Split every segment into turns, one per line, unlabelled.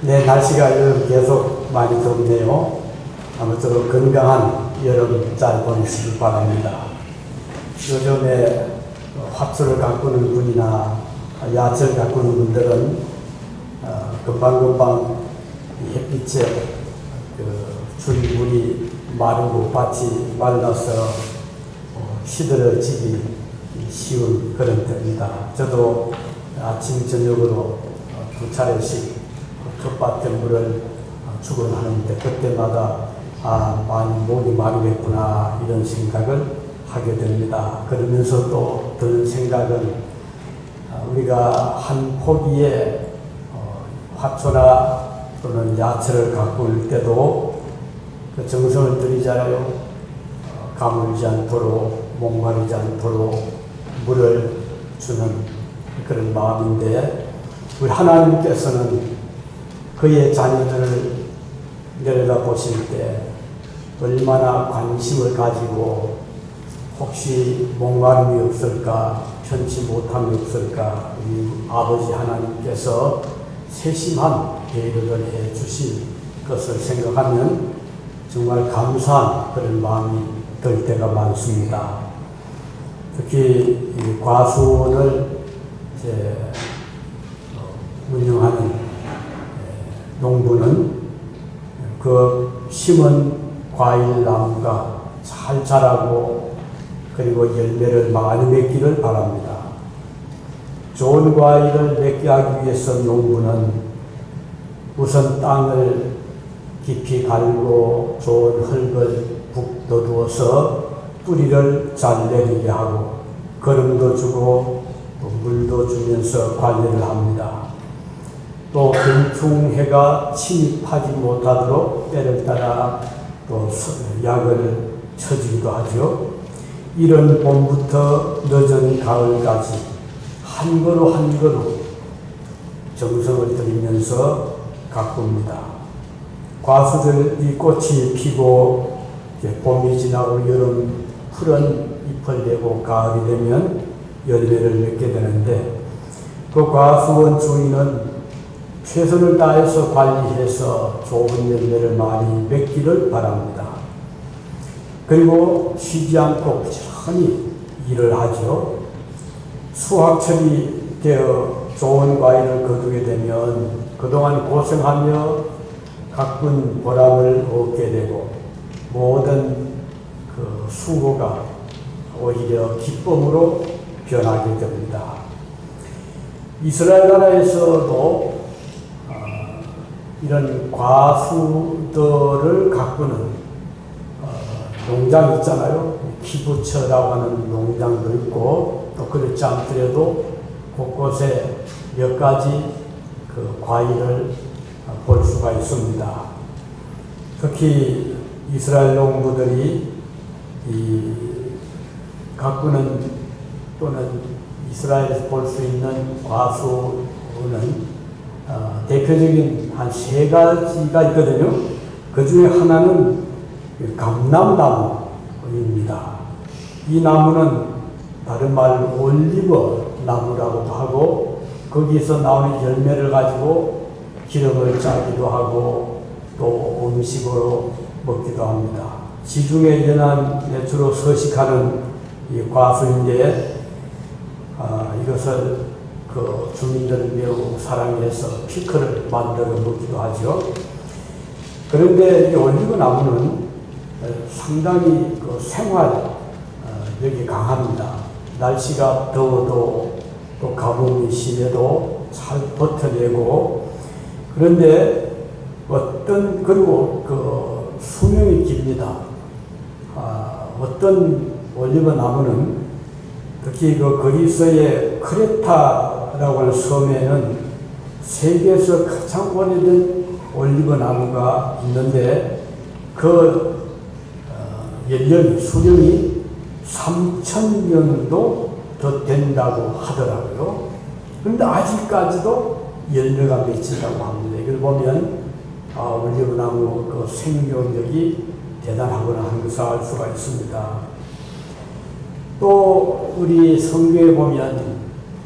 네, 날씨가 요즘 계속 많이 덥네요. 아무쪼록 건강한 여름 잘 보내시길 바랍니다. 요즘에 화초를 가꾸는 분이나 야채를 가꾸는 분들은 금방금방 햇빛에 줄물이 마르고 밭이 말라서 시들어지기 쉬운 그런 때입니다. 저도 아침 저녁으로 두 차례씩 텃밭에 물을 주곤 하는데 그때마다 많이 목이 마르겠구나 이런 생각을 하게 됩니다. 그러면서 또 드는 생각은 우리가 한 포기에 화초나 또는 야채를 가꿀 때도 그 정성을 들이잖아요. 가물지 않도록 목마르지 않도록 물을 주는 그런 마음인데 우리 하나님께서는 그의 자녀들을 내려다보실 때 얼마나 관심을 가지고 혹시 목마름이 없을까 편치 못함이 없을까 우리 아버지 하나님께서 세심한 배려를 해 주신 것을 생각하면 정말 감사한 그런 마음이 들 때가 많습니다. 특히 이 과수원을 운영하는 농부는 그 심은 과일 나무가 잘 자라고 그리고 열매를 많이 맺기를 바랍니다. 좋은 과일을 맺게 하기 위해서 농부는 우선 땅을 깊이 갈고 좋은 흙을 푹 넣어두어서 뿌리를 잘 내리게 하고 거름도 주고 또 물도 주면서 관리를 합니다. 또 곤충해가 침입하지 못하도록 때를 따라 또 약을 쳐주기도 하죠. 이른 봄부터 늦은 가을까지 한 그루 한 그루 정성을 들이면서 가꿉니다. 과수들이 꽃이 피고 봄이 지나고 여름 푸른 잎을 내고 가을이 되면 열매를 맺게 되는데 그 과수원 주인은 최선을 다해서 관리해서 좋은 열매를 많이 맺기를 바랍니다. 그리고 쉬지 않고 부지런히 일을 하죠. 수확철이 되어 좋은 과일을 거두게 되면 그동안 고생하며 가꾼 보람을 얻게 되고 모든 그 수고가 오히려 기쁨으로 변하게 됩니다. 이스라엘 나라에서도 이런 과수들을 가꾸는 농장 있잖아요. 키부처라고 하는 농장도 있고 또 그렇지 않더라도 곳곳에 몇 가지 그 과일을 볼 수가 있습니다. 특히 이스라엘 농부들이 이 가꾸는 또는 이스라엘에서 볼 수 있는 과수는 대표적인 한 세 가지가 있거든요. 그 중에 하나는 감람나무입니다. 이 나무는 다른 말로 올리브 나무라고도 하고 거기서 나오는 열매를 가지고 기름을 짜기도 하고 또 음식으로 먹기도 합니다. 지중해 연안에 주로 서식하는 이 과수인데 이것을 그 주민들은 매우 사랑해서 피클을 만들어 먹기도 하죠. 그런데 이 올리브 나무는 상당히 그 생활력이 강합니다. 날씨가 더워도 또 가뭄이 심해도 잘 버텨내고 그런데 그리고 그 수명이 깁니다. 어떤 올리브 나무는 특히 그 그리스의 크레타라고 하는 섬에는 세계에서 가장 오래된 올리브 나무가 있는데 그 수령이 3,000년도 더 된다고 하더라고요. 그런데 아직까지도 열매가 맺힌다고 합니다. 이걸 보면 올리브 나무 그 생존력이 대단하구나 하는 것을 알 수가 있습니다. 또 우리 성경에 보면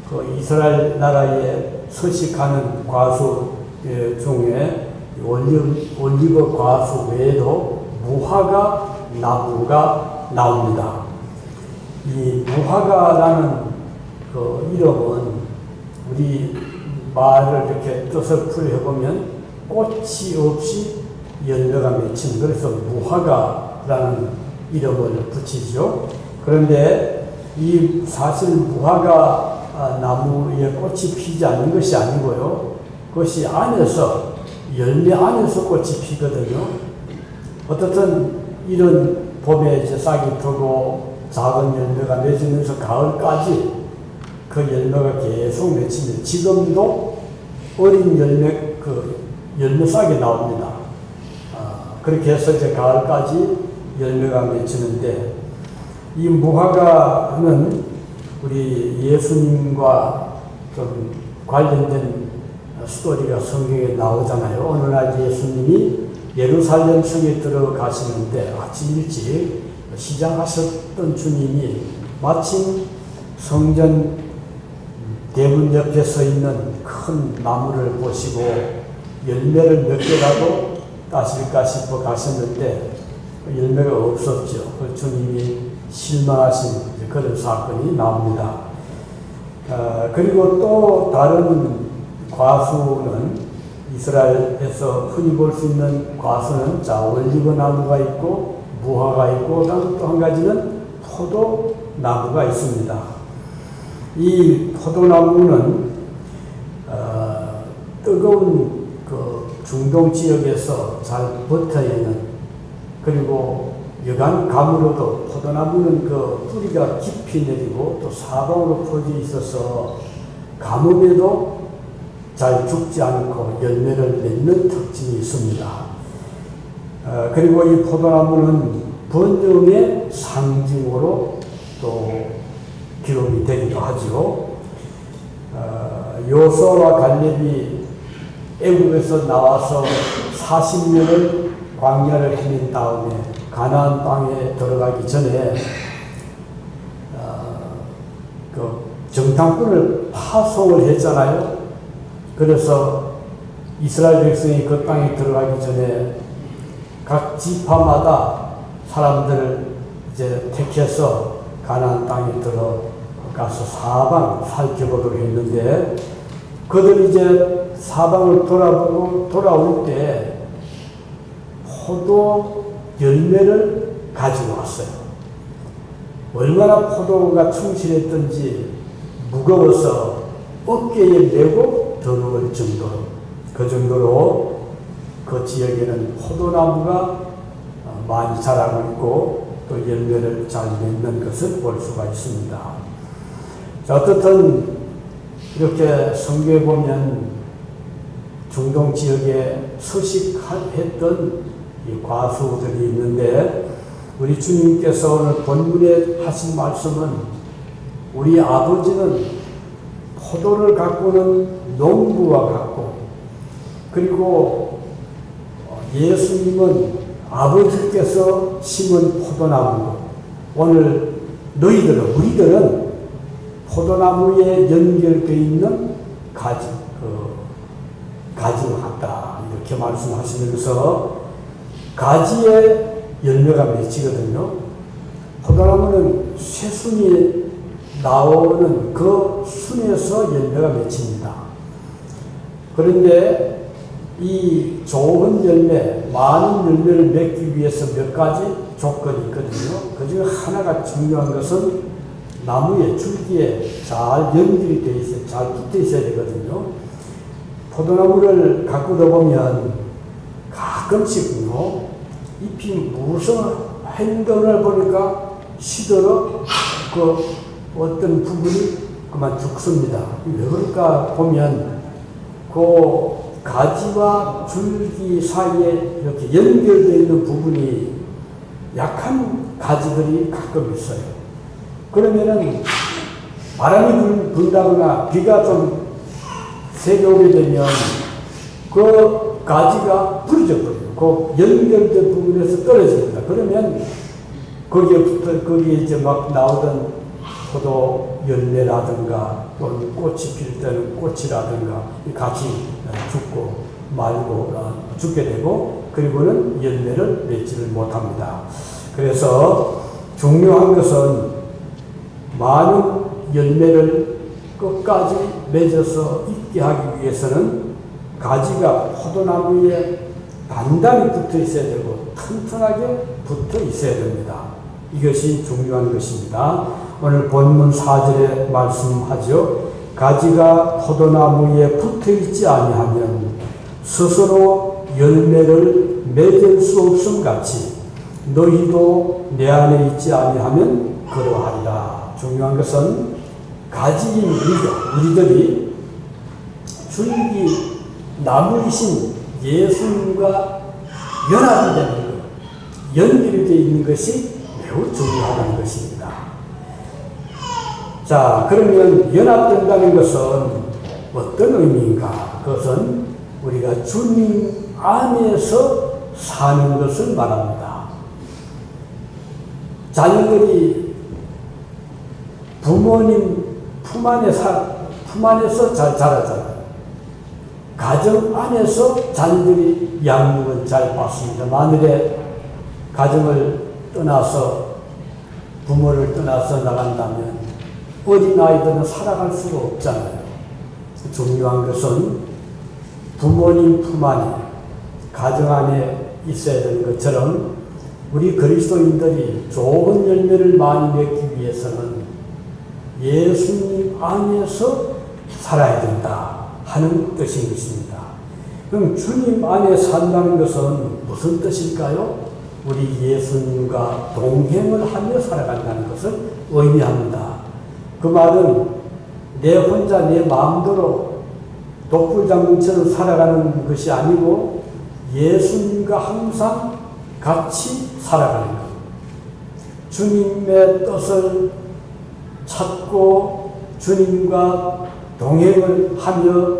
그 이스라엘 나라에 서식하는 과수 중에 올리브 과수 외에도 무화과 나무가 나옵니다. 이 무화과라는 그 이름은 우리 말을 이렇게 뜻을 풀어보면 꽃이 없이 열매가 맺힌, 그래서 무화과라는 이름을 붙이죠. 그런데 이 사실 무화과 나무에 꽃이 피지 않는 것이 아니고요. 그것이 안에서, 열매 안에서 꽃이 피거든요. 어떻든 이런 봄에 이제 싹이 트고 작은 열매가 맺으면서 가을까지 그 열매가 계속 맺히면 지금도 어린 열매 싹이 나옵니다. 그렇게 해서 이제 가을까지 열매가 맺히는데, 이 무화과는 우리 예수님과 좀 관련된 스토리가 성경에 나오잖아요. 어느 날 예수님이 예루살렘 성에 들어가시는데 아침 일찍 시장하셨던 주님이 마침 성전 대문 옆에 서 있는 큰 나무를 보시고 열매를 몇 개라도 따실까 싶어 가셨는데 열매가 없었죠. 주님이 실망하신 그런 사건이 나옵니다. 그리고 또 다른 과수는, 이스라엘에서 흔히 볼 수 있는 과수는 올리브 나무가 있고 무화과 있고 또 한 가지는 포도나무가 있습니다. 이 포도나무는 뜨거운 그 중동 지역에서 잘 버텨 있는, 그리고 여간 가물어도 포도나무는 그 뿌리가 깊이 내리고 또 사방으로 퍼져 있어서 가뭄에도 잘 죽지 않고 열매를 맺는 특징이 있습니다. 그리고 이 포도나무는 번영의 상징으로 또 기록이 되기도 하죠. 요수아와 갈렙이 애국에서 나와서 40년을 광야를 헤맨 다음에 가나안 땅에 들어가기 전에 그 정탐꾼을 파송을 했잖아요. 그래서 이스라엘 백성이 그 땅에 들어가기 전에 각 지파마다 사람들을 이제 택해서 가나안 땅에 들어가서 사방 살펴보도록 했는데, 그들이 이제 사방을 돌아보고 돌아올 때 포도 열매를 가지고 왔어요. 얼마나 포도가 충실했던지 무거워서 어깨에 메고 들어올 정도로, 그 정도로 그 지역에는 포도나무가 많이 자라고 있고 또 열매를 잘 맺는 것을 볼 수가 있습니다. 자, 어떻든 이렇게 성경에 보면 중동 지역에 서식했던 이 과수들이 있는데, 우리 주님께서 오늘 본문에 하신 말씀은 우리 아버지는 포도를 가꾸는 농부와 같고, 그리고 예수님은 아버지께서 심은 포도나무고, 오늘 너희들은, 우리들은 포도나무에 연결되어 있는 가지와 같다, 이렇게 말씀하시면서 가지에 열매가 맺히거든요. 포도나무는 새순이 나오는 그 순에서 열매가 맺힙니다. 그런데 이 좋은 열매, 많은 열매를 맺기 위해서 몇 가지 조건이 있거든요. 그 중에 하나가 중요한 것은 나무의 줄기에 잘 연결이 되어 있어요. 잘 붙어 있어야 되거든요. 포도나무를 가꾸다 보면 가끔씩요, 잎이 무슨 행동을 보니까 시들어 그 어떤 부분이 그만 죽습니다. 왜 그럴까 보면 그 가지와 줄기 사이에 이렇게 연결되어 있는 부분이 약한 가지들이 가끔 있어요. 그러면은 바람이 분다거나 비가 좀 세게 오게 되면 그 가지가 부러져 버려요. 그 연결된 부분에서 떨어집니다. 그러면 거기에 이제 막 나오던 포도 열매라든가 또는 꽃이 필 때는 꽃이라든가 같이 죽고 말고 죽게 되고 그리고는 열매를 맺지를 못합니다. 그래서 중요한 것은 많은 열매를 끝까지 맺어서 있게 하기 위해서는 가지가 포도나무에 단단히 붙어 있어야 되고 튼튼하게 붙어 있어야 됩니다. 이것이 중요한 것입니다. 오늘 본문 4절에 말씀하죠. 가지가 포도나무에 붙어 있지 아니하면 스스로 열매를 맺을 수 없음 같이 너희도 내 안에 있지 아니하면 그러하리라. 중요한 것은 가지인 우리들이 줄기 나무이신 예수님과 연합이 되는 것, 연결이 되어 있는 것이 매우 중요하다는 것입니다. 자, 그러면 연합된다는 것은 어떤 의미인가? 그것은 우리가 주님 안에서 사는 것을 말합니다. 자녀들이 부모님 품 안에서 잘 자라잖아요. 가정 안에서 자녀들이 양육은 잘 받습니다. 만일에 가정을 떠나서 부모를 떠나서 나간다면 어린아이들은 살아갈 수가 없잖아요. 중요한 것은 부모님 품 안에 가정 안에 있어야 되는 것처럼 우리 그리스도인들이 좋은 열매를 많이 맺기 위해서는 예수님 안에서 살아야 된다 하는 뜻인 것입니다. 그럼 주님 안에 산다는 것은 무슨 뜻일까요? 우리 예수님과 동행을 하며 살아간다는 것을 의미합니다. 그 말은 내 혼자 내 마음대로 독불장군처럼 살아가는 것이 아니고 예수님과 항상 같이 살아가는 것. 주님의 뜻을 찾고 주님과 동행을 하며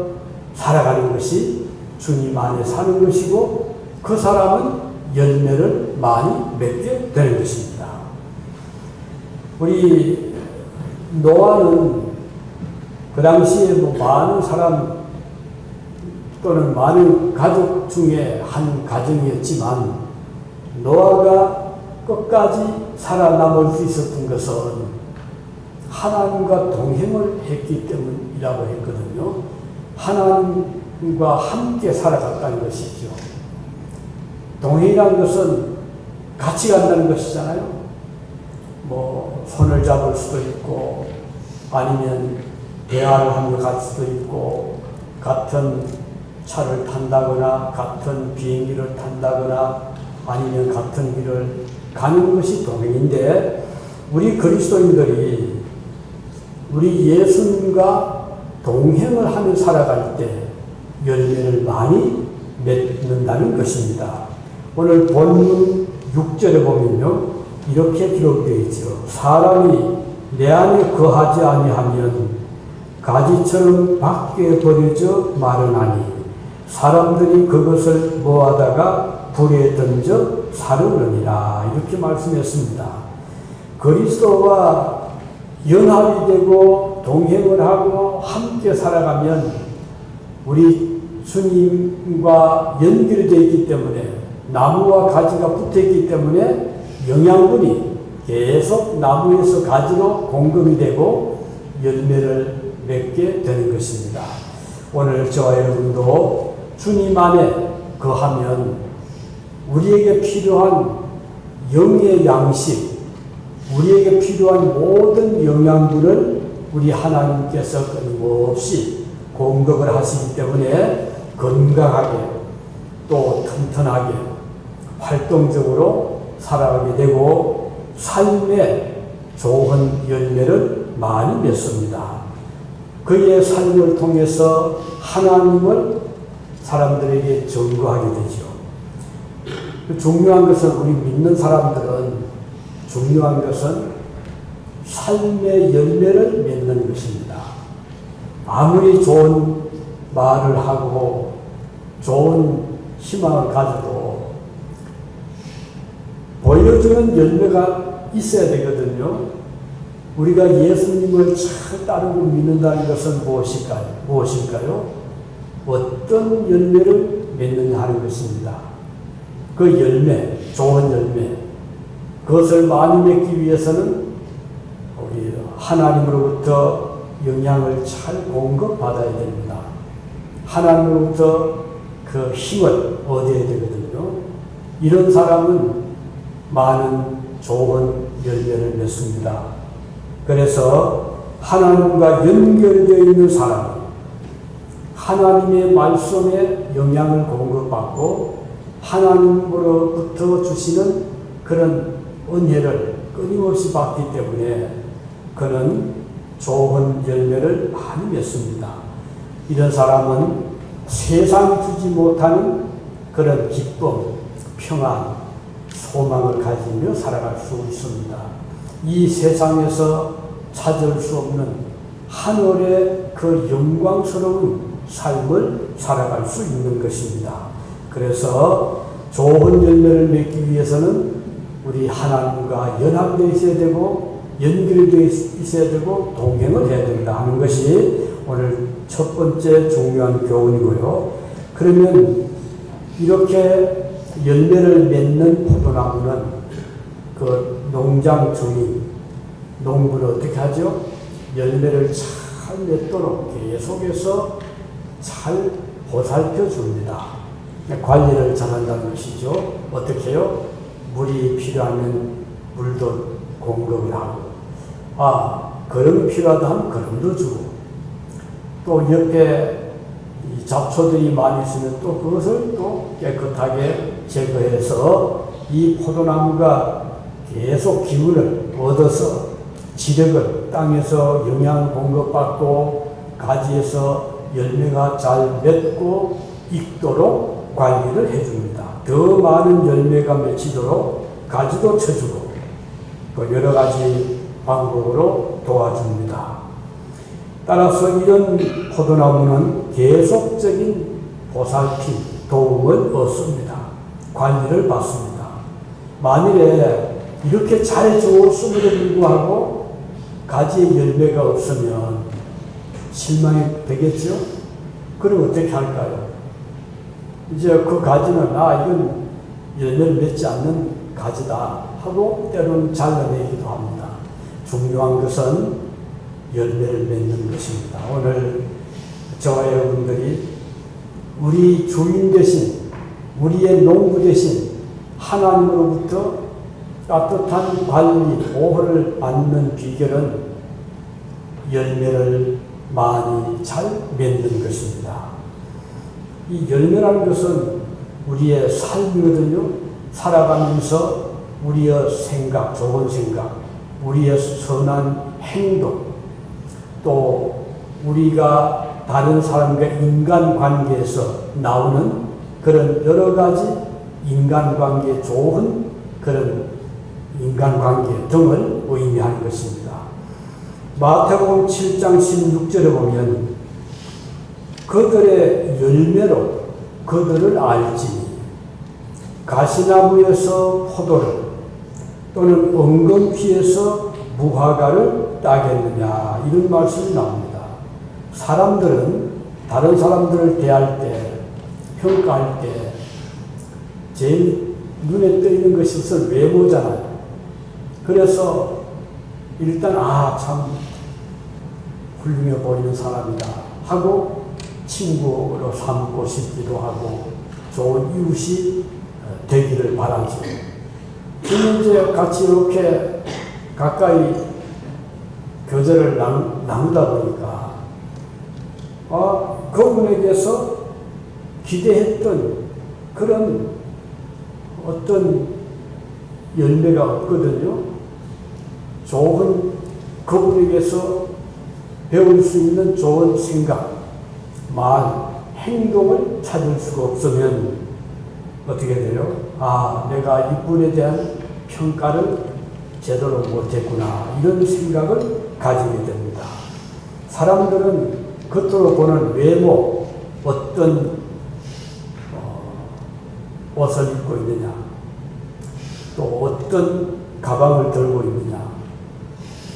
살아가는 것이 주님 안에 사는 것이고 그 사람은 열매를 많이 맺게 되는 것입니다. 우리 노아는 그 당시에 많은 사람 또는 많은 가족 중에 한 가정이었지만 노아가 끝까지 살아남을 수 있었던 것은 하나님과 동행을 했기 때문이라고 했거든요. 하나님과 함께 살아갔다는 것이죠. 동행이라는 것은 같이 간다는 것이잖아요. 손을 잡을 수도 있고 아니면 대화를 하며 갈 수도 있고 같은 차를 탄다거나 같은 비행기를 탄다거나 아니면 같은 길을 가는 것이 동행인데 우리 그리스도인들이 우리 예수님과 동행을 하며 살아갈 때 열매를 많이 맺는다는 것입니다. 오늘 본문 6절에 보면요 이렇게 기록되어 있죠. 사람이 내 안에 거하지 아니하면 가지처럼 밖에 버려져 마르나니 사람들이 그것을 모아다가 불에 던져 사르느니라. 이렇게 말씀했습니다. 그리스도와 연합이 되고 동행을 하고 함께 살아가면 우리 주님과 연결되어 있기 때문에 나무와 가지가 붙어 있기 때문에 영양분이 계속 나무에서 가지로 공급이 되고 열매를 맺게 되는 것입니다. 오늘 저와 여러분도 주님 안에 거하면 우리에게 필요한 영의 양식, 우리에게 필요한 모든 영양분을 우리 하나님께서 끊임없이 공급을 하시기 때문에 건강하게 또 튼튼하게 활동적으로 살아가게 되고 삶에 좋은 열매를 많이 맺습니다. 그의 삶을 통해서 하나님을 사람들에게 증거하게 되죠. 중요한 것은 우리 믿는 사람들은 중요한 것은 삶의 열매를 맺는 것입니다. 아무리 좋은 말을 하고 좋은 희망을 가져도 보여주는 열매가 있어야 되거든요. 우리가 예수님을 잘 따르고 믿는다는 것은 무엇일까요? 어떤 열매를 맺느냐 하는 것입니다. 그 열매, 좋은 열매, 그것을 많이 맺기 위해서는 우리 하나님으로부터 영향을 잘 공급받아야 됩니다. 하나님으로부터 그 힘을 얻어야 되거든요. 이런 사람은 많은 좋은 열매를 맺습니다. 그래서 하나님과 연결되어 있는 사람은 하나님의 말씀에 영향을 공급받고 하나님으로부터 주시는 그런 은혜를 끊임없이 받기 때문에 그는 좋은 열매를 많이 맺습니다. 이런 사람은 세상이 주지 못하는 그런 기쁨, 평안, 소망을 가지며 살아갈 수 있습니다. 이 세상에서 찾을 수 없는 하늘의 그 영광스러운 삶을 살아갈 수 있는 것입니다. 그래서 좋은 열매를 맺기 위해서는 우리 하나님과 연합되어 있어야 되고 연결되어 있어야 되고 동행을 해야 된다 하는 것이 오늘 첫 번째 중요한 교훈이고요. 그러면 이렇게 열매를 맺는 포도나무는 그 농장 주인, 농부는 어떻게 하죠? 열매를 잘 맺도록 계속해서 잘 보살펴 줍니다. 관리를 잘한다는 것이죠. 어떻게 해요? 물이 필요하면 물도 공급을 하고, 거름이 필요하다 하면 거름도 주고, 또 옆에 이 잡초들이 많이 있으면 또 그것을 또 깨끗하게 제거해서 이 포도나무가 계속 기운을 얻어서 지력을 땅에서 영양 공급받고 가지에서 열매가 잘 맺고 익도록 관리를 해줍니다. 더 많은 열매가 맺히도록 가지도 쳐주고 또 여러 가지 방법으로 도와줍니다. 따라서 이런 포도나무는 계속적인 보살핌, 도움을 얻습니다. 관리를 받습니다. 만일에 이렇게 잘해주었음에도 불구하고 가지에 열매가 없으면 실망이 되겠죠? 그럼 어떻게 할까요? 이제 그 가지는 이건 열매를 맺지 않는 가지다 하고 때로는 잘라내기도 합니다. 중요한 것은 열매를 맺는 것입니다. 오늘 저와 여러분들이 우리 주인 대신 우리의 농부 대신 하나님으로부터 따뜻한 관리, 보호를 받는 비결은 열매를 많이 잘 맺는 것입니다. 이 열매라는 것은 우리의 삶이거든요. 살아가면서 우리의 생각, 좋은 생각, 우리의 선한 행동, 또 우리가 다른 사람과 인간관계에서 나오는 그런 여러 가지 인간관계에 좋은 그런 인간관계 등을 의미하는 것입니다. 마태복음 7장 16절에 보면 그들의 열매로 그들을 알지니 가시나무에서 포도를 또는 엉겅퀴에서 무화과를 따겠느냐 이런 말씀이 나옵니다. 사람들은 다른 사람들을 대할 때, 평가할 때 제일 눈에 띄는 것이 우선 외모잖아요. 그래서 일단 참 훌륭해 보이는 사람이다 하고 친구로 삼고 싶기도 하고 좋은 이웃이 되기를 바라죠. 그런데 이제 같이 이렇게 가까이 교제를 나누다 보니까 그분에게서 기대했던 그런 어떤 열매가 없거든요. 좋은 그분에게서 배울 수 있는 좋은 생각, 말, 행동을 찾을 수가 없으면 어떻게 돼요? 내가 이분에 대한 평가를 제대로 못했구나 이런 생각을 가지게 됩니다. 사람들은 겉으로 보는 외모, 어떤 옷을 입고 있느냐, 또 어떤 가방을 들고 있느냐,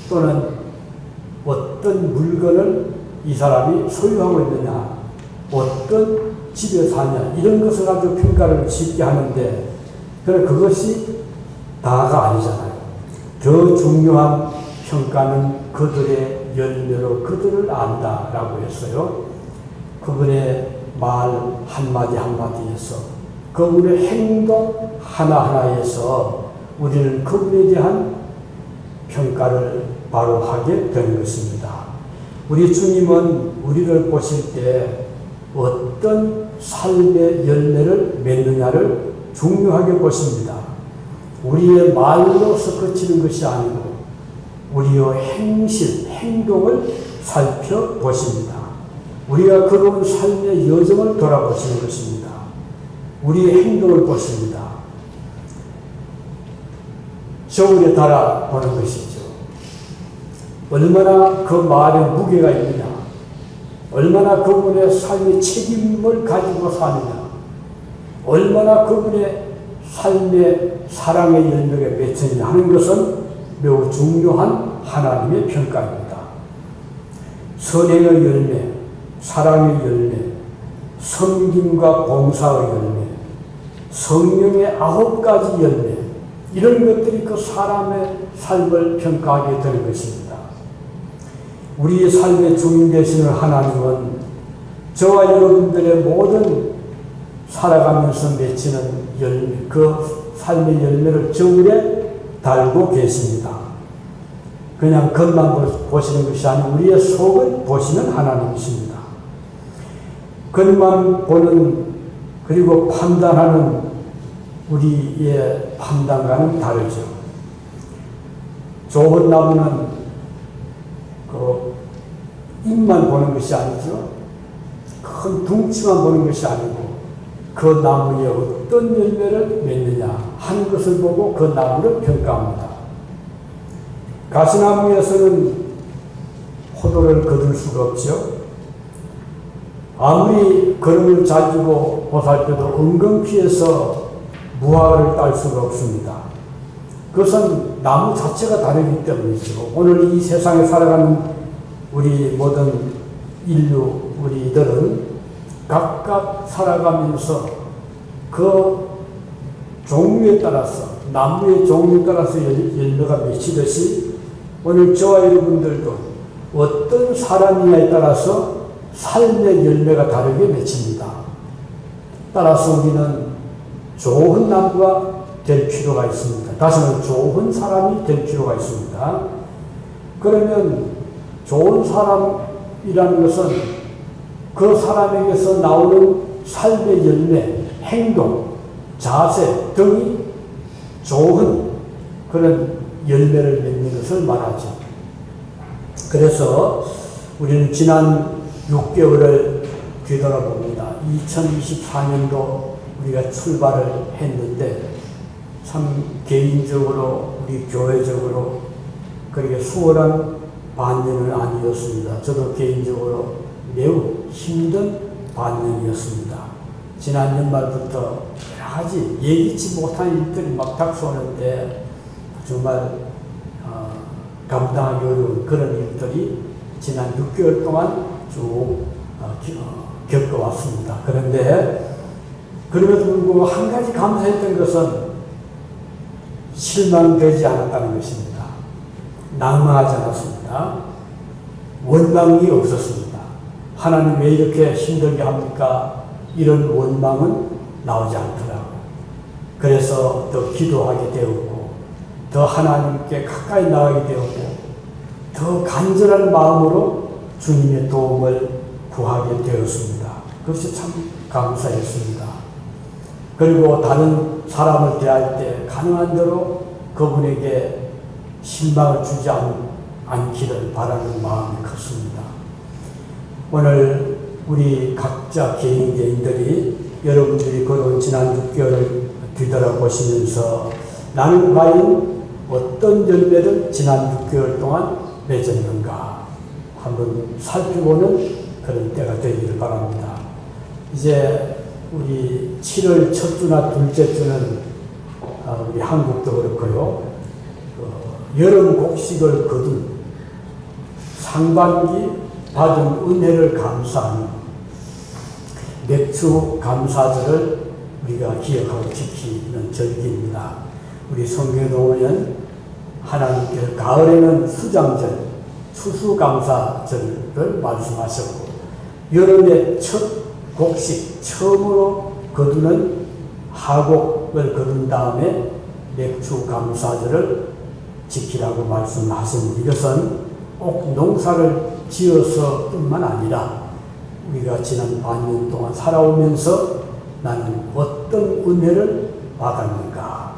또는 어떤 물건을 이 사람이 소유하고 있느냐, 어떤 집에 사냐 이런 것을 가지고 평가를 쉽게 하는데 그래 그것이 다가 아니잖아요. 더 중요한 평가는 그들의 열매로 그들을 안다라고 했어요. 그분의 말 한마디 한마디에서 그분의 행동 하나하나에서 우리는 그분에 대한 평가를 바로 하게 되는 것입니다. 우리 주님은 우리를 보실 때 어떤 삶의 열매를 맺느냐를 중요하게 보십니다. 우리의 말로서 그치는 것이 아니고 우리의 행실, 행동을 살펴보십니다. 우리가 걸어온 삶의 여정을 돌아보시는 것입니다. 우리의 행동을 보십니다. 저울에 달아보는 것이죠. 얼마나 그 말에 무게가 있느냐, 얼마나 그분의 삶의 책임을 가지고 사느냐, 얼마나 그분의 삶의 사랑의 열매가 맺혔느냐 하는 것은 매우 중요한 하나님의 평가입니다. 선행의 열매, 사랑의 열매, 섬김과 봉사의 열매, 성령의 9가지 열매, 이런 것들이 그 사람의 삶을 평가하게 되는 것입니다. 우리의 삶의 주인 되시는 하나님은 저와 여러분들의 모든 살아가면서 맺히는 열매, 그 삶의 열매를 저울에 달고 계십니다. 그냥 겉만 보시는 것이 아니고 우리의 속을 보시는 하나님이십니다. 겉만 보는 그리고 판단하는 우리의 판단과는 다르죠. 좋은 나무는 그 잎만 보는 것이 아니죠. 큰 둥치만 보는 것이 아니고 그 나무에 어떤 열매를 맺느냐 하는 것을 보고 그 나무를 평가합니다. 가시나무에서는 포도를 거둘 수가 없죠. 아무리 걸음을 잘 주고 보살펴도 은근피해서 무화과를 딸 수가 없습니다. 그것은 나무 자체가 다르기 때문이죠. 오늘 이 세상에 살아가는 우리 모든 인류, 우리들은 각각 살아가면서 그 종류에 따라서, 나무의 종류에 따라서 열매가 맺히듯이 오늘 저와 여러분들도 어떤 사람이냐에 따라서 삶의 열매가 다르게 맺힙니다. 따라서 우리는 좋은 나무가 될 필요가 있습니다. 다시 말해 좋은 사람이 될 필요가 있습니다. 그러면 좋은 사람이라는 것은 그 사람에게서 나오는 삶의 열매, 행동, 자세 등이 좋은 그런 열매를 맺는 것을 말하죠. 그래서 우리는 지난 6개월을 뒤돌아봅니다. 2024년도 우리가 출발을 했는데 참 개인적으로 우리 교회적으로 그렇게 수월한 반년은 아니었습니다. 저도 개인적으로 매우 힘든 반년이었습니다. 지난 연말부터 여러 가지 예기치 못한 일들이 막 닥쳐오는데 정말 감당하기 어려운 그런 일들이 지난 6개월 동안 쭉 겪어왔습니다. 그런데 그럼에도 불구하고 한 가지 감사했던 것은 실망되지 않았다는 것입니다. 낭망하지 않았습니다. 원망이 없었습니다. 하나님 왜 이렇게 힘들게 합니까? 이런 원망은 나오지 않더라고요. 그래서 더 기도하게 되었고 더 하나님께 가까이 나가게 되었고 더 간절한 마음으로 주님의 도움을 구하게 되었습니다. 그것이 참 감사했습니다. 그리고 다른 사람을 대할 때 가능한 대로 그분에게 실망을 주지 않기를 바라는 마음이 컸습니다. 오늘 우리 각자 개인들이 여러분들이 걸어온 지난 6개월을 뒤돌아보시면서 나는 과연 어떤 열매를 지난 6개월 동안 맺었는가 한번 살펴보는 그런 때가 되기를 바랍니다. 이제 우리 7월 첫 주나 둘째 주는 우리 한국도 그렇고요. 여름 곡식을 거둔 상반기 받은 은혜를 감사하는 맥주 감사절을 우리가 기억하고 지키는 절기입니다. 우리 성경에 보면 하나님께서 가을에는 수장절, 추수감사절을 말씀하셨고, 여름에 첫 곡식, 처음으로 거두는 하곡을 거둔 다음에 맥주감사절을 지키라고 말씀하십니다. 이것은 꼭 농사를 지어서 뿐만 아니라 우리가 지난 반년 동안 살아오면서 나는 어떤 은혜를 받았는가,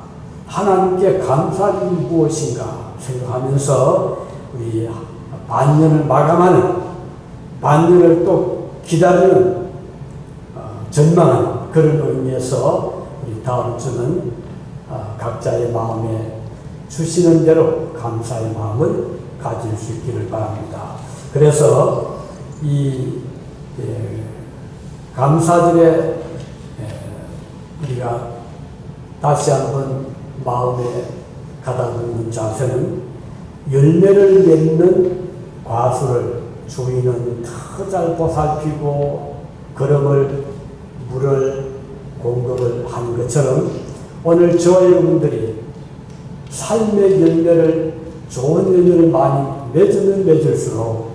하나님께 감사할 일이 무엇인가 생각하면서 우리 반년을 마감하는, 반년을 또 기다리는 전망하는 그런 의미에서 우리 다음 주는 각자의 마음에 주시는 대로 감사의 마음을 가질 수 있기를 바랍니다. 그래서 이 감사절에 우리가 다시 한번 마음에 가다듬는 자세는 열매를 맺는 과수를 주인은 더 잘 보살피고 걸음을 물을 공급을 하는 것처럼 오늘 저와 여러분들이 삶의 열매를, 좋은 열매를 많이 맺으면 맺을수록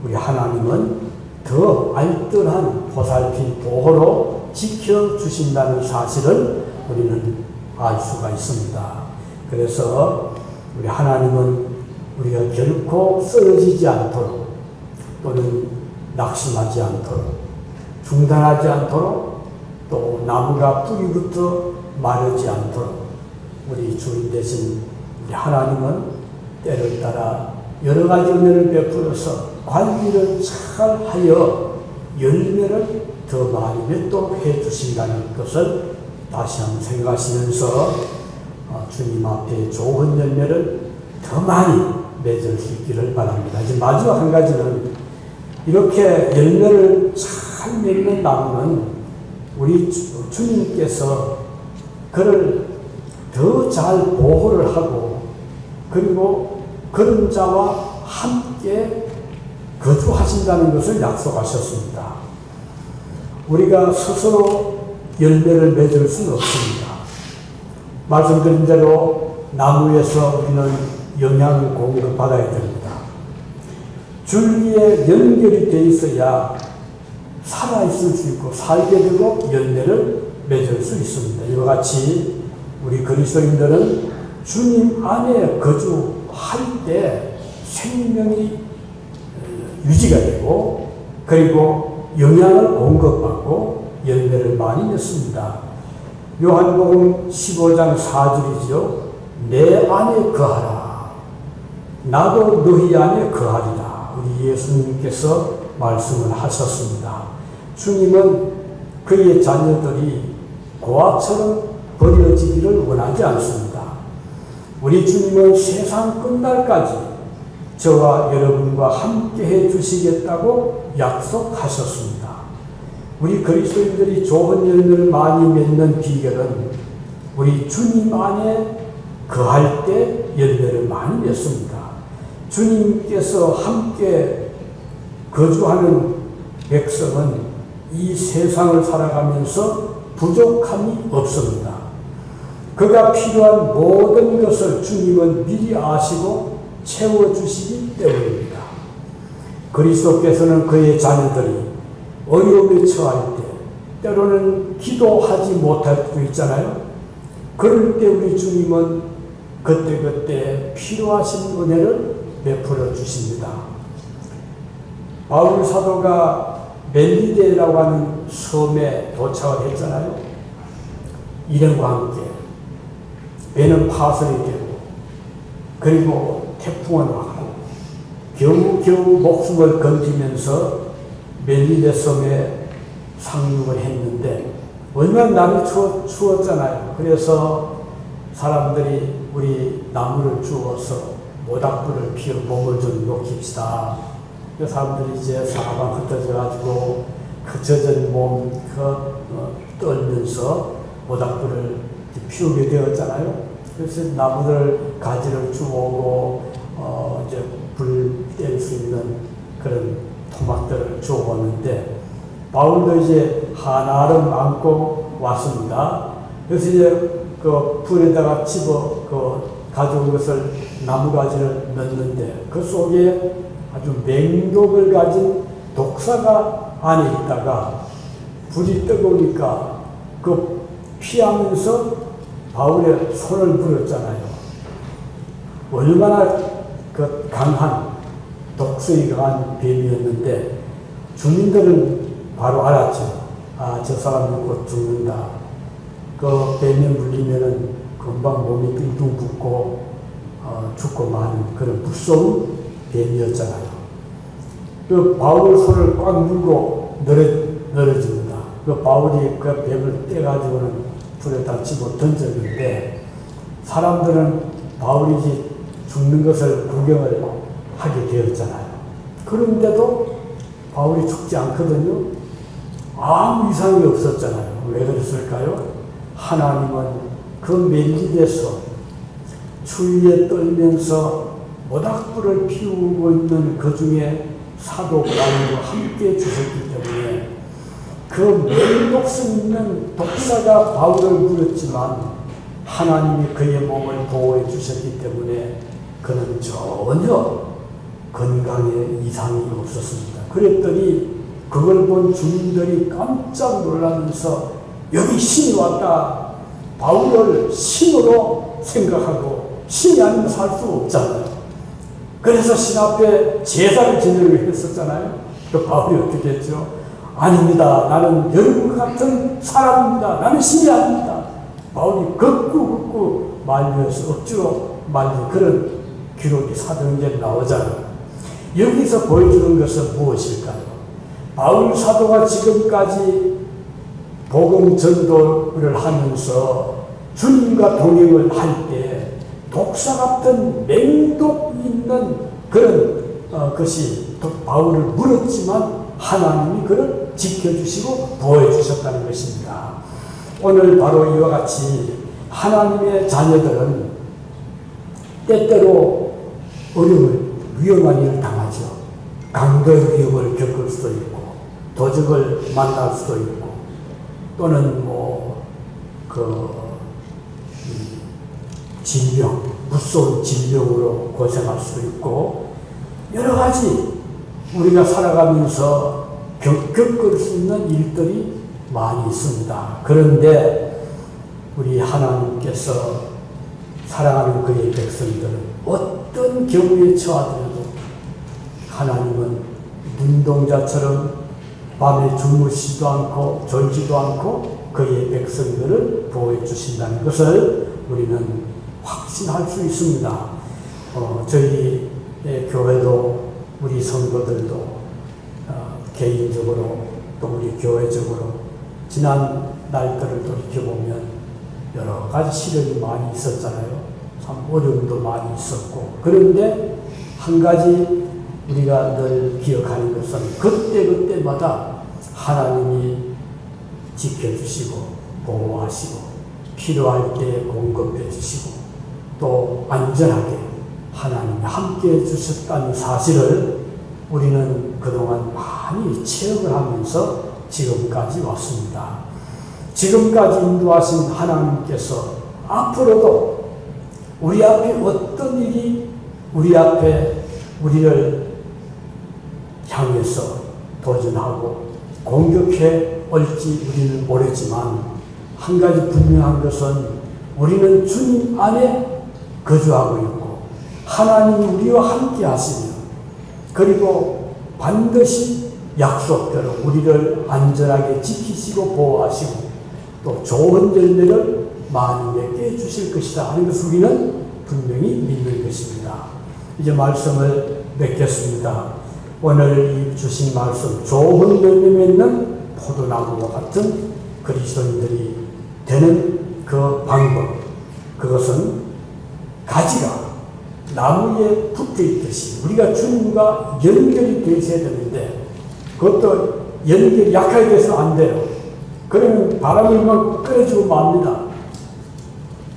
우리 하나님은 더 알뜰한 보살핌 보호로 지켜주신다는 사실을 우리는 알 수가 있습니다. 그래서 우리 하나님은 우리가 결코 쓰러지지 않도록, 또는 낙심하지 않도록, 중단하지 않도록, 또 나무가 뿌리부터 마르지 않도록 우리 주인 되신 우리 하나님은 때를 따라 여러 가지 은혜를 베풀어서 관리를 잘 하여 열매를 더 많이 맺도록 해 주신다는 것을 다시 한번 생각하시면서 주님 앞에 좋은 열매를 더 많이 맺을 수 있기를 바랍니다. 이제 마지막 한 가지는, 이렇게 열매를 잘 맺는 나무는 우리 주님께서 그를 더 잘 보호를 하고, 그리고 그런 자와 함께 거주하신다는 것을 약속하셨습니다. 우리가 스스로 열매를 맺을 수는 없습니다. 말씀드린 대로 나무에서 우리는 영양을 공급받아야 됩니다. 줄기에 연결이 되어 있어야 살아있을 수 있고 살게 되고 열매를 맺을 수 있습니다. 이와 같이 우리 그리스도인들은 주님 안에 거주할 때 생명이 유지가 되고, 그리고 영양을 공급받고 열매를 많이 맺습니다. 요한복음 15장 4절이죠. 내 안에 거하라, 나도 너희 안에 거하리라. 우리 예수님께서 말씀을 하셨습니다. 주님은 그의 자녀들이 고아처럼 버려지기를 원하지 않습니다. 우리 주님은 세상 끝날까지 저와 여러분과 함께 해 주시겠다고 약속하셨습니다. 우리 그리스도인들이 좋은 열매를 많이 맺는 비결은 우리 주님 안에 거할 때 열매를 많이 맺습니다. 주님께서 함께 거주하는 백성은 이 세상을 살아가면서 부족함이 없습니다. 그가 필요한 모든 것을 주님은 미리 아시고 채워주시기 때문입니다. 그리스도께서는 그의 자녀들이 어려움에 처할 때, 때로는 기도하지 못할 때도 있잖아요. 그럴 때 우리 주님은 그때그때 필요하신 은혜를 베풀어 주십니다. 바울 사도가 멜리데라고 하는 섬에 도착을 했잖아요. 일행과 함께 배는 파손이 되고, 그리고 태풍은 왔고, 겨우겨우 목숨을 건지면서 멜리데 섬에 상륙을 했는데 얼마나 날이 추웠잖아요. 그래서 사람들이 우리 나무를 주워서 모닥불을 피워 몸을 좀 녹입시다. 그 사람들이 이제 사방 흩어져가지고 그 젖은 몸 떨면서 모닥불을 피우게 되었잖아요. 그래서 나무들 가지를 주워오고 이제 불 뗄 수 있는 그런 토막들을 주워오는데, 바울도 이제 하나를 안고 왔습니다. 그래서 이제 그 불에다가 집어 가져온 것을 나무가지를 넣는데 그 속에 아주 맹독을 가진 독사가 안에 있다가 불이 뜨거우니까 그 피하면서 바울의 손을 물었잖아요. 얼마나 그 강한 독성이 강한 뱀이었는데 주민들은 바로 알았죠. 아, 저 사람은 곧 죽는다. 그 뱀에 물리면은 금방 몸이 빙빙 붓고 죽고 마는 그런 무서운 뱀이었잖아요. 그 바울 손을 꽉 물고 늘어집니다. 그 바울이 그 뱀을 떼가지고는 불에다 집어 던졌는데 사람들은 바울이 죽는 것을 구경을 하게 되었잖아요. 그런데도 바울이 죽지 않거든요. 아무 이상이 없었잖아요. 왜 그랬을까요? 하나님은 그 멜리데서 추위에 떨면서 모닥불을 피우고 있는 그 중에 사도 바울과 함께 주셨기 때문에 그 맹독성 있는 독사가 바울을 물었지만 하나님이 그의 몸을 보호해 주셨기 때문에 그는 전혀 건강에 이상이 없었습니다. 그랬더니 그걸 본 주민들이 깜짝 놀라면서 여기 신이 왔다. 바울을 신으로 생각하고 신이 아니면 살 수 없잖아요. 그래서 신 앞에 제사를 지내려고 했었잖아요. 그 바울이 어떻게 했죠? 아닙니다. 나는 여러분 같은 사람입니다. 나는 신이 아닙니다. 바울이 극구 만류해서 억지로 만류 그런 기록이 사도행전에 나오잖아요. 여기서 보여주는 것은 무엇일까요? 바울 사도가 지금까지 복음 전도를 하면서 주님과 동행을 할 때 독사 같은 맹독 있는 그런 것이 바울을 물었지만 하나님이 그를 지켜주시고 보호해주셨다는 것입니다. 오늘 바로 이와 같이 하나님의 자녀들은 때때로 어려움을 위험한 일을 당하죠. 강도의 위험을 겪을 수도 있고 도적을 만날 수도 있고 또는 질병, 무서운 질병으로 고생할 수도 있고 여러 가지 우리가 살아가면서 겪을 수 있는 일들이 많이 있습니다. 그런데 우리 하나님께서 사랑하는 그의 백성들은 어떤 경우에 처하더라도 하나님은 눈동자처럼 밤에 주무시지도 않고 졸지도 않고 그의 백성들을 보호해 주신다는 것을 우리는 확신할 수 있습니다. 저희 교회도 우리 성도들도 개인적으로 또 우리 교회적으로 지난 날들을 돌이켜보면 여러 가지 시련이 많이 있었잖아요. 참 어려움도 많이 있었고 그런데 한 가지 우리가 늘 기억하는 것은 그때마다 하나님이 지켜주시고 보호하시고 필요할 때 공급해 주시고 또 안전하게 하나님이 함께 해주셨다는 사실을 우리는 그동안 많이 체험을 하면서 지금까지 왔습니다. 지금까지 인도하신 하나님께서 앞으로도 우리 앞에 어떤 일이 우리 앞에 우리를 향해서 도전하고 공격해 올지 우리는 모르지만 한 가지 분명한 것은 우리는 주님 안에 거주하고 있고 하나님이 우리와 함께 하시며 그리고 반드시 약속대로 우리를 안전하게 지키시고 보호하시고 또 좋은 열매를 많이에게 주실 것이다 하는 것을 우리는 분명히 믿는 것입니다. 이제 말씀을 맺겠습니다. 오늘 이 주신 말씀 좋은 열매 맺는 포도나무와 같은 그리스도인들이 되는 그 방법 그것은 가지가 나무에 붙어 있듯이 우리가 주님과 연결이 되어 있어야 되는데 그것도 연결이 약하게 돼서 안 돼요. 그러면 바람을 막 끌어주고 맙니다.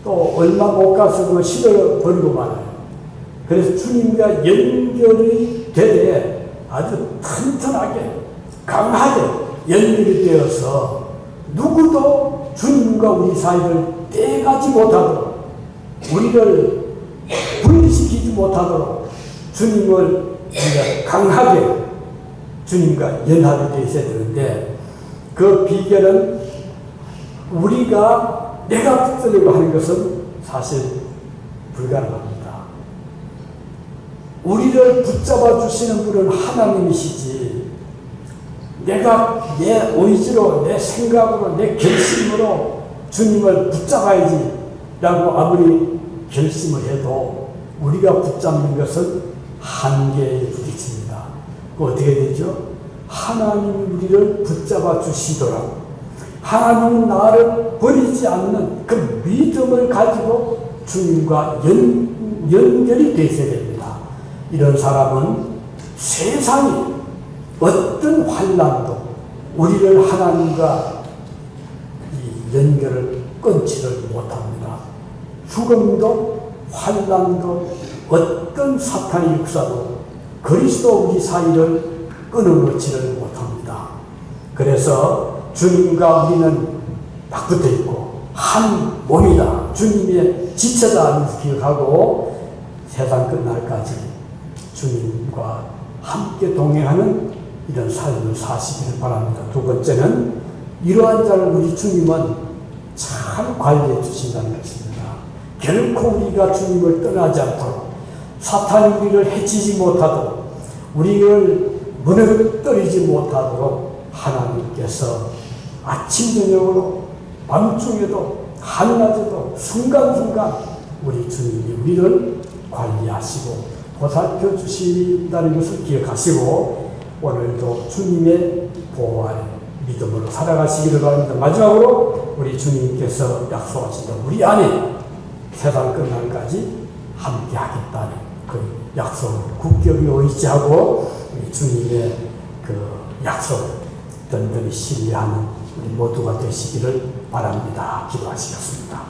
또 얼마 못 가서 그 실어 버리고 말아요. 그래서 주님과 연결이 되되 아주 튼튼하게 강하게 연결이 되어서 누구도 주님과 우리 사이를 떼가지 못하도록, 우리를 분리시키지 못하도록 주님을 우리가 강하게 주님과 연합이 되어 있어야 되는데, 그 비결은 우리가 내가 붙들려고 하는 것은 사실 불가능합니다. 우리를 붙잡아 주시는 분은 하나님이시지, 내가 내 의지로, 내 생각으로, 내 결심으로 주님을 붙잡아야지 라고 아무리 결심을 해도 우리가 붙잡는 것은 한계에 부딪힙니다. 그 어떻게 되죠? 하나님이 우리를 붙잡아 주시더라고. 하나님은 나를 버리지 않는 그 믿음을 가지고 주님과 연결이 되어 있어야 됩니다. 이런 사람은 세상이 어떤 환난도 우리를 하나님과 이 연결을 끊지를 못합니다. 죽음도 환난도 어떤 사탄의 역사도 그리스도 우리 사이를 끊어놓지를 못합니다. 그래서 주님과 우리는 딱 붙어 있고 한 몸이다, 주님의 지체다 하면서 기억하고 세상 끝날까지 주님과 함께 동행하는 이런 삶을 사시기를 바랍니다. 두 번째는 이러한 자를 우리 주님은 잘 관리해 주신다는 것입니다. 결코 우리가 주님을 떠나지 않도록, 사탄이 우리를 해치지 못하도록, 우리를 무너뜨리지 못하도록 하나님께서 아침 저녁으로 밤중에도 한낮에도 순간순간 우리 주님이 우리를 관리하시고 보살펴 주신다는 것을 기억하시고 오늘도 주님의 보호 아래 믿음으로 살아가시기를 바랍니다. 마지막으로 우리 주님께서 약속하신 우리 안에 세상 끝날까지 함께 하겠다는 그 약속을 굳건히 의지하고 우리 주님의 그 약속을 든든히 신뢰하는 우리 모두가 되시기를 바랍니다. 기도하시겠습니다.